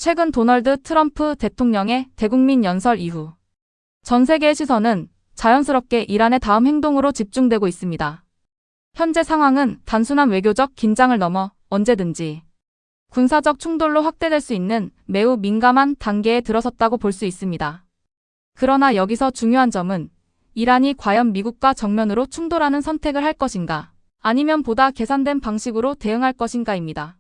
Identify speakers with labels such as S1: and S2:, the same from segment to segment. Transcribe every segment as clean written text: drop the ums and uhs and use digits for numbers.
S1: 최근 도널드 트럼프 대통령의 대국민 연설 이후 전 세계의 시선은 자연스럽게 이란의 다음 행동으로 집중되고 있습니다. 현재 상황은 단순한 외교적 긴장을 넘어 언제든지 군사적 충돌로 확대될 수 있는 매우 민감한 단계에 들어섰다고 볼 수 있습니다. 그러나 여기서 중요한 점은 이란이 과연 미국과 정면으로 충돌하는 선택을 할 것인가, 아니면 보다 계산된 방식으로 대응할 것인가입니다.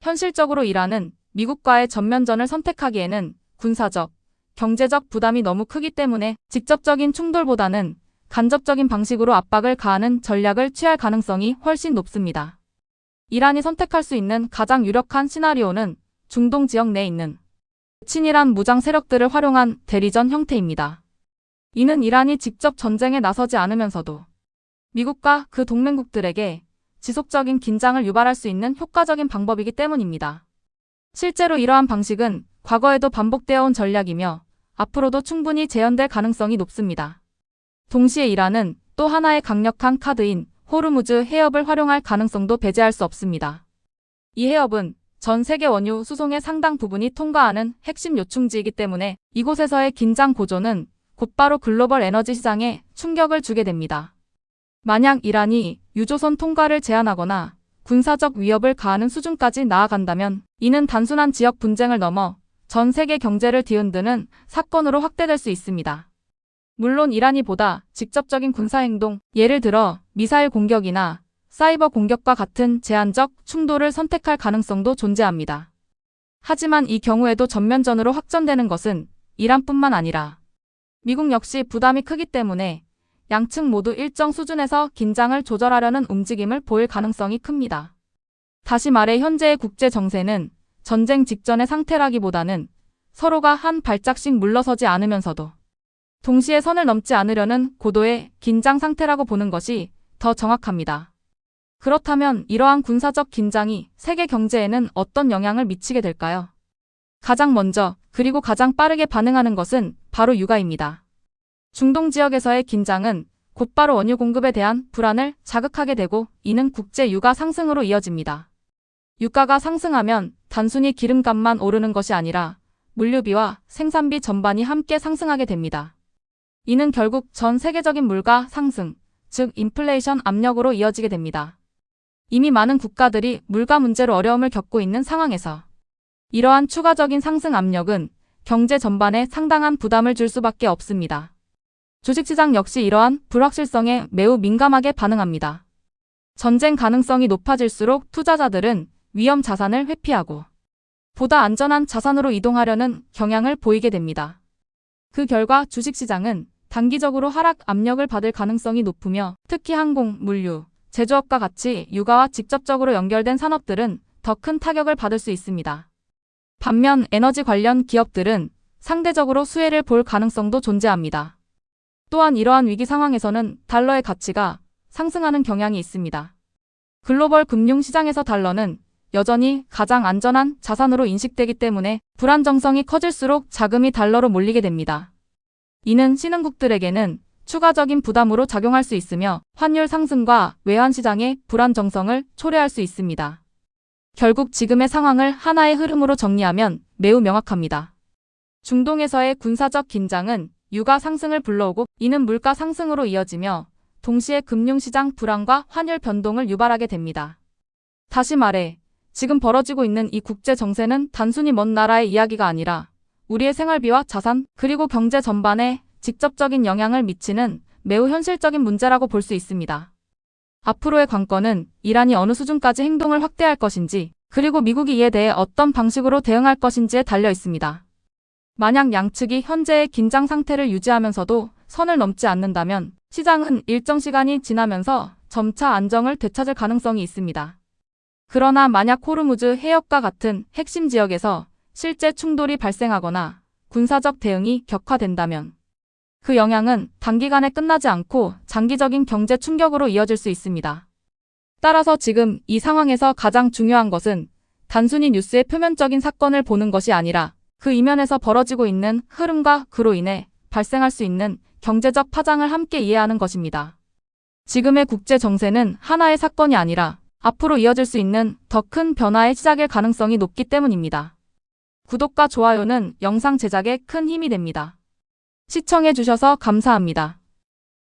S1: 현실적으로 이란은 미국과의 전면전을 선택하기에는 군사적, 경제적 부담이 너무 크기 때문에 직접적인 충돌보다는 간접적인 방식으로 압박을 가하는 전략을 취할 가능성이 훨씬 높습니다. 이란이 선택할 수 있는 가장 유력한 시나리오는 중동 지역 내에 있는 친이란 무장 세력들을 활용한 대리전 형태입니다. 이는 이란이 직접 전쟁에 나서지 않으면서도 미국과 그 동맹국들에게 지속적인 긴장을 유발할 수 있는 효과적인 방법이기 때문입니다. 실제로 이러한 방식은 과거에도 반복되어 온 전략이며 앞으로도 충분히 재현될 가능성이 높습니다. 동시에 이란은 또 하나의 강력한 카드인 호르무즈 해협을 활용할 가능성도 배제할 수 없습니다. 이 해협은 전 세계 원유 수송의 상당 부분이 통과하는 핵심 요충지이기 때문에 이곳에서의 긴장 고조는 곧바로 글로벌 에너지 시장에 충격을 주게 됩니다. 만약 이란이 유조선 통과를 제한하거나 군사적 위협을 가하는 수준까지 나아간다면 이는 단순한 지역 분쟁을 넘어 전 세계 경제를 뒤흔드는 사건으로 확대될 수 있습니다. 물론 이란이 보다 직접적인 군사행동, 예를 들어 미사일 공격이나 사이버 공격과 같은 제한적 충돌을 선택할 가능성도 존재합니다. 하지만 이 경우에도 전면전으로 확전되는 것은 이란뿐만 아니라 미국 역시 부담이 크기 때문에 양측 모두 일정 수준에서 긴장을 조절하려는 움직임을 보일 가능성이 큽니다. 다시 말해 현재의 국제 정세는 전쟁 직전의 상태라기보다는 서로가 한 발짝씩 물러서지 않으면서도 동시에 선을 넘지 않으려는 고도의 긴장 상태라고 보는 것이 더 정확합니다. 그렇다면 이러한 군사적 긴장이 세계 경제에는 어떤 영향을 미치게 될까요? 가장 먼저 그리고 가장 빠르게 반응하는 것은 바로 유가입니다. 중동 지역에서의 긴장은 곧바로 원유 공급에 대한 불안을 자극하게 되고 이는 국제 유가 상승으로 이어집니다. 유가가 상승하면 단순히 기름값만 오르는 것이 아니라 물류비와 생산비 전반이 함께 상승하게 됩니다. 이는 결국 전 세계적인 물가 상승, 즉 인플레이션 압력으로 이어지게 됩니다. 이미 많은 국가들이 물가 문제로 어려움을 겪고 있는 상황에서 이러한 추가적인 상승 압력은 경제 전반에 상당한 부담을 줄 수밖에 없습니다. 주식시장 역시 이러한 불확실성에 매우 민감하게 반응합니다. 전쟁 가능성이 높아질수록 투자자들은 위험 자산을 회피하고 보다 안전한 자산으로 이동하려는 경향을 보이게 됩니다. 그 결과 주식시장은 단기적으로 하락 압력을 받을 가능성이 높으며 특히 항공, 물류, 제조업과 같이 유가와 직접적으로 연결된 산업들은 더 큰 타격을 받을 수 있습니다. 반면 에너지 관련 기업들은 상대적으로 수혜를 볼 가능성도 존재합니다. 또한 이러한 위기 상황에서는 달러의 가치가 상승하는 경향이 있습니다. 글로벌 금융시장에서 달러는 여전히 가장 안전한 자산으로 인식되기 때문에 불안정성이 커질수록 자금이 달러로 몰리게 됩니다. 이는 신흥국들에게는 추가적인 부담으로 작용할 수 있으며 환율 상승과 외환시장의 불안정성을 초래할 수 있습니다. 결국 지금의 상황을 하나의 흐름으로 정리하면 매우 명확합니다. 중동에서의 군사적 긴장은 유가 상승을 불러오고 이는 물가 상승으로 이어지며 동시에 금융시장 불안과 환율 변동을 유발하게 됩니다. 다시 말해 지금 벌어지고 있는 이 국제 정세는 단순히 먼 나라의 이야기가 아니라 우리의 생활비와 자산 그리고 경제 전반에 직접적인 영향을 미치는 매우 현실적인 문제라고 볼 수 있습니다. 앞으로의 관건은 이란이 어느 수준까지 행동을 확대할 것인지 그리고 미국이 이에 대해 어떤 방식으로 대응할 것인지에 달려 있습니다. 만약 양측이 현재의 긴장 상태를 유지하면서도 선을 넘지 않는다면 시장은 일정 시간이 지나면서 점차 안정을 되찾을 가능성이 있습니다. 그러나 만약 호르무즈 해협과 같은 핵심 지역에서 실제 충돌이 발생하거나 군사적 대응이 격화된다면 그 영향은 단기간에 끝나지 않고 장기적인 경제 충격으로 이어질 수 있습니다. 따라서 지금 이 상황에서 가장 중요한 것은 단순히 뉴스의 표면적인 사건을 보는 것이 아니라 그 이면에서 벌어지고 있는 흐름과 그로 인해 발생할 수 있는 경제적 파장을 함께 이해하는 것입니다. 지금의 국제 정세는 하나의 사건이 아니라 앞으로 이어질 수 있는 더 큰 변화의 시작일 가능성이 높기 때문입니다. 구독과 좋아요는 영상 제작에 큰 힘이 됩니다. 시청해주셔서 감사합니다.